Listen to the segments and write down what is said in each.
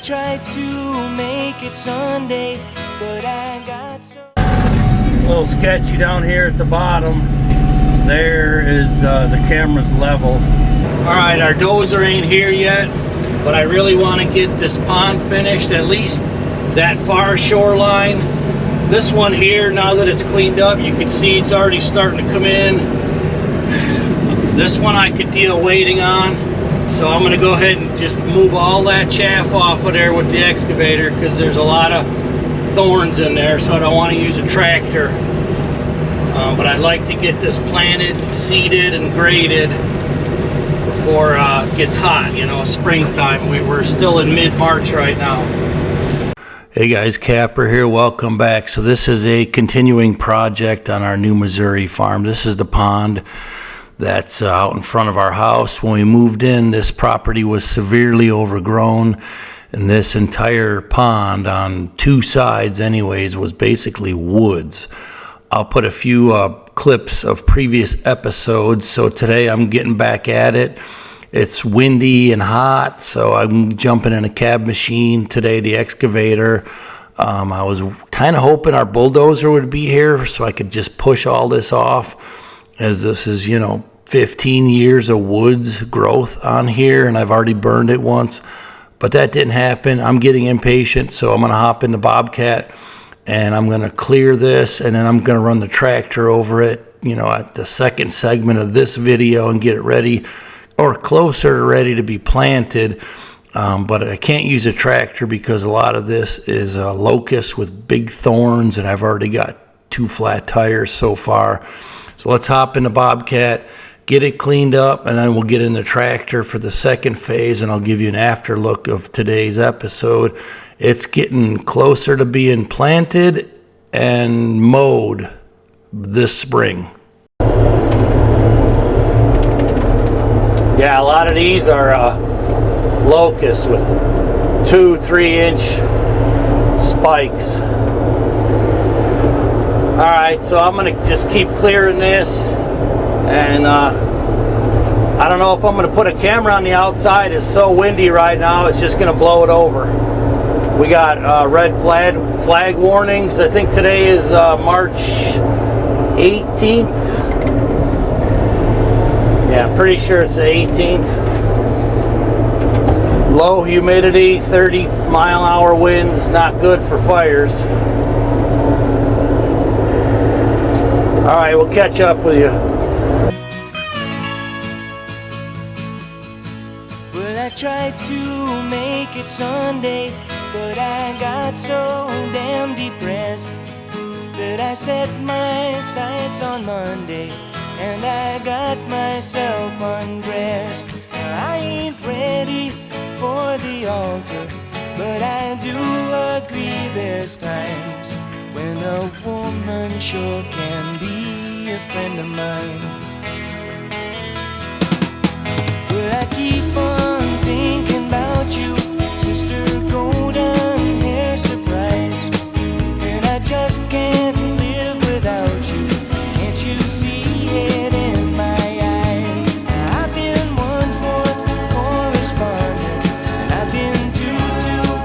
tried to make it Sunday, but I got so... A little sketchy down here at the bottom. There is the camera's level. Alright, our dozer ain't here yet, but I really want to get this pond finished, at least that far shoreline. This one here, now that it's cleaned up, you can see it's already starting to come in. This one I could deal waiting on, so I'm going to go ahead and just move all that chaff off of there with the excavator, because there's a lot of thorns in there, so I don't want to use a tractor. But I'd like to get this planted, seeded, and graded before it gets hot, you know, springtime. We're still in mid-March right now. Hey guys, Kapper here, welcome back. So this is a continuing project on our new Missouri farm. This is the pond that's out in front of our house. When we moved in, this property was severely overgrown, and this entire pond on two sides anyways was basically woods. I'll put a few clips of previous episodes. So today I'm getting back at it. It's windy and hot, so I'm jumping in a cab machine today, the excavator. I was kind of hoping our bulldozer would be here so I could just push all this off, as this is, you know, 15 years of woods growth on here, and I've already burned it once. But that didn't happen. I'm getting impatient, so I'm going to hop in the Bobcat, and I'm going to clear this, and then I'm going to run the tractor over it, you know, at the second segment of this video and get it ready, or closer to ready to be planted. But I can't use a tractor because a lot of this is locust with big thorns, and I've already got 2 flat tires so far. So let's hop in the Bobcat, get it cleaned up, and then we'll get in the tractor for the second phase, and I'll give you an after look of today's episode. It's getting closer to being planted and mowed this spring. Yeah, a lot of these are locusts with 2-3 inch spikes. Alright, so I'm going to just keep clearing this, and I don't know if I'm going to put a camera on the outside. It's so windy right now, it's just going to blow it over. We got red flag warnings. I think today is March 18th. Yeah, I'm pretty sure it's the 18th. Low humidity, 30-mile-an-hour winds, not good for fires. All right, we'll catch up with you. Well, I tried to make it Sunday, but I got so damn depressed that I set my sights on Monday, and I got myself undressed. I ain't ready for the altar, but I do agree there's times when a woman sure can be a friend of mine. Well, I keep on thinking about you, sister golden hair surprise, and I just can't live without you. Can't you see it in my eyes? I've been one more correspondent, and I've been too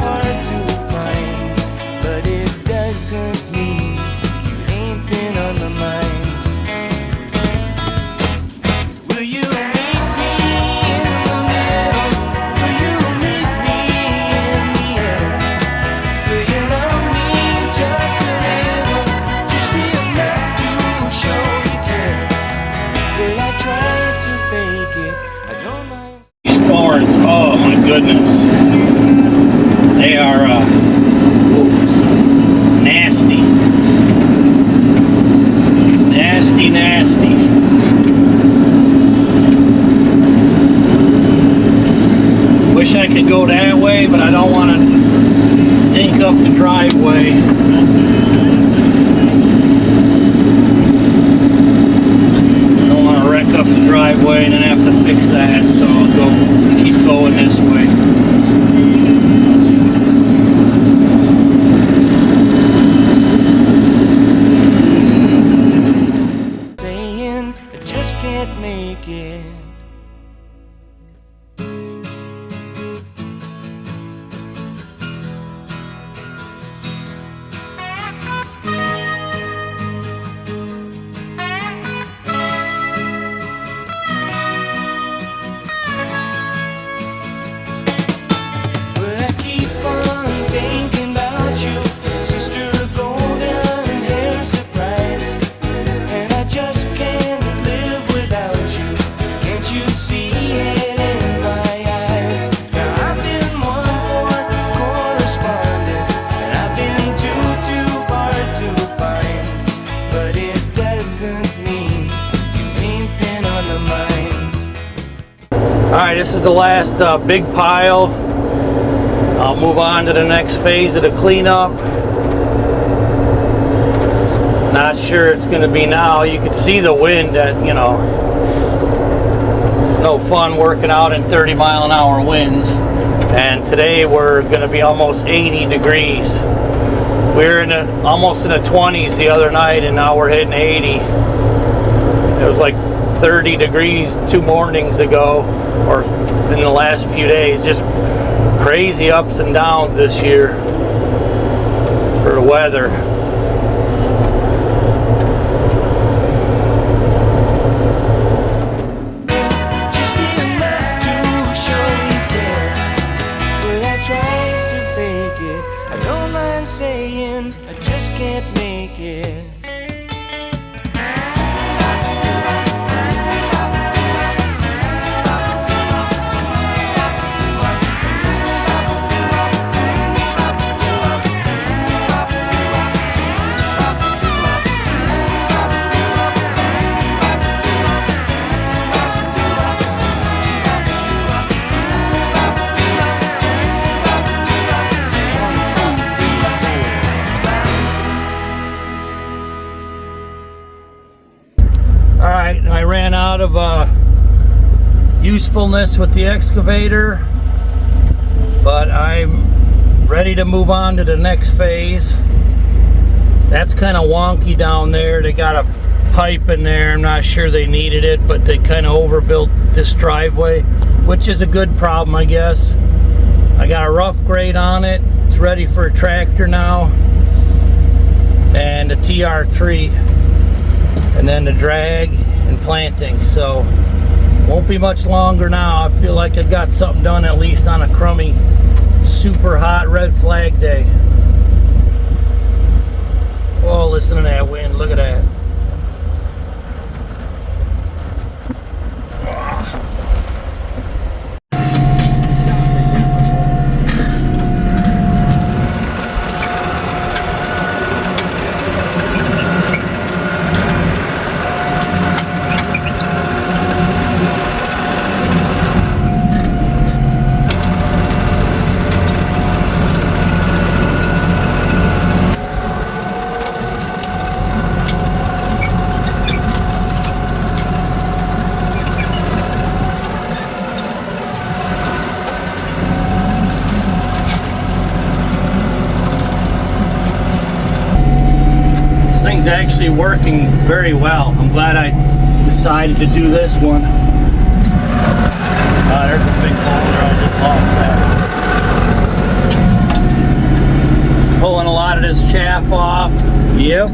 hard to find, but it doesn't mean you ain't been on my mind. Will you meet me in the middle? Will you meet me in the air? Will you love me just a little, just enough to show you care? Will I try to fake it? I don't mind. These thorns, oh my goodness. They are nasty. Nasty, nasty. Wish I could go that way, but I don't want to dink up the driveway. I don't want to wreck up the driveway and then have to fix that, so I'll keep going this way. Saying I just can't make it. Alright, this is the last big pile. I'll move on to the next phase of the cleanup. Not sure it's going to be now. You can see the wind that, you know, it's no fun working out in 30-mile-an-hour winds. And today we're going to be almost 80 degrees. We were almost in the 20s the other night, and now we're hitting 80. It was like 30 degrees 2 mornings ago, or in the last few days. Just crazy ups and downs this year for the weather. Just enough to show you care. Well, I tried to fake it. I don't mind saying I just can't make it. Alright, I ran out of usefulness with the excavator, but I'm ready to move on to the next phase. That's kind of wonky down there. They got a pipe in there. I'm not sure they needed it, but they kind of overbuilt this driveway, which is a good problem, I guess. I got a rough grade on it. It's ready for a tractor now, and a TR3, and then the drag and planting. So won't be much longer now. I feel like I got something done, at least on a crummy, super hot red flag day. Oh, listen to that wind. Look at that. Actually working very well. I'm glad I decided to do this one. There's a big boulder. I just lost that. Just pulling a lot of this chaff off. Yep.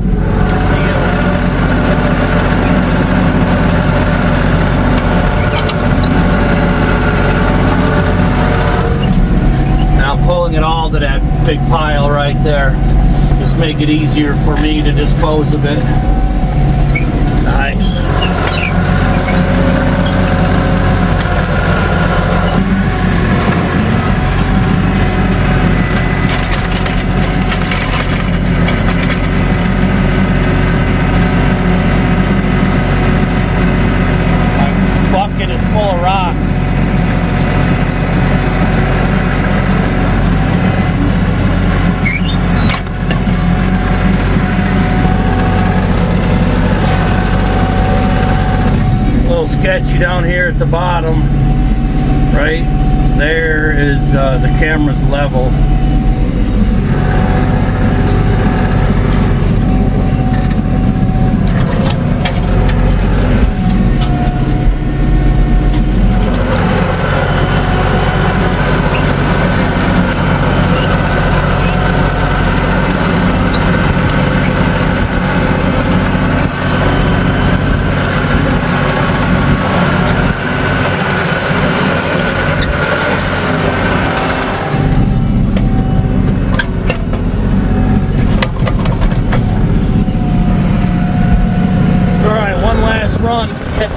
Now I'm pulling it all to that big pile right there. Just make it easier for me to dispose of it. Nice. My bucket is full of rocks. Sketchy down here at the bottom. Right there is the camera's level.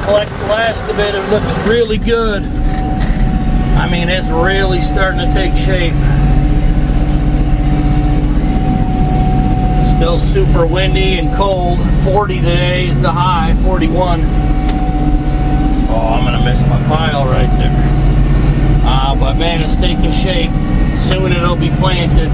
Collect the last of it. It looks really good. I mean, it's really starting to take shape. Still super windy and cold. 40 today is the high, 41. Oh, I'm gonna miss my pile right there. But man, it's taking shape. Soon it'll be planted.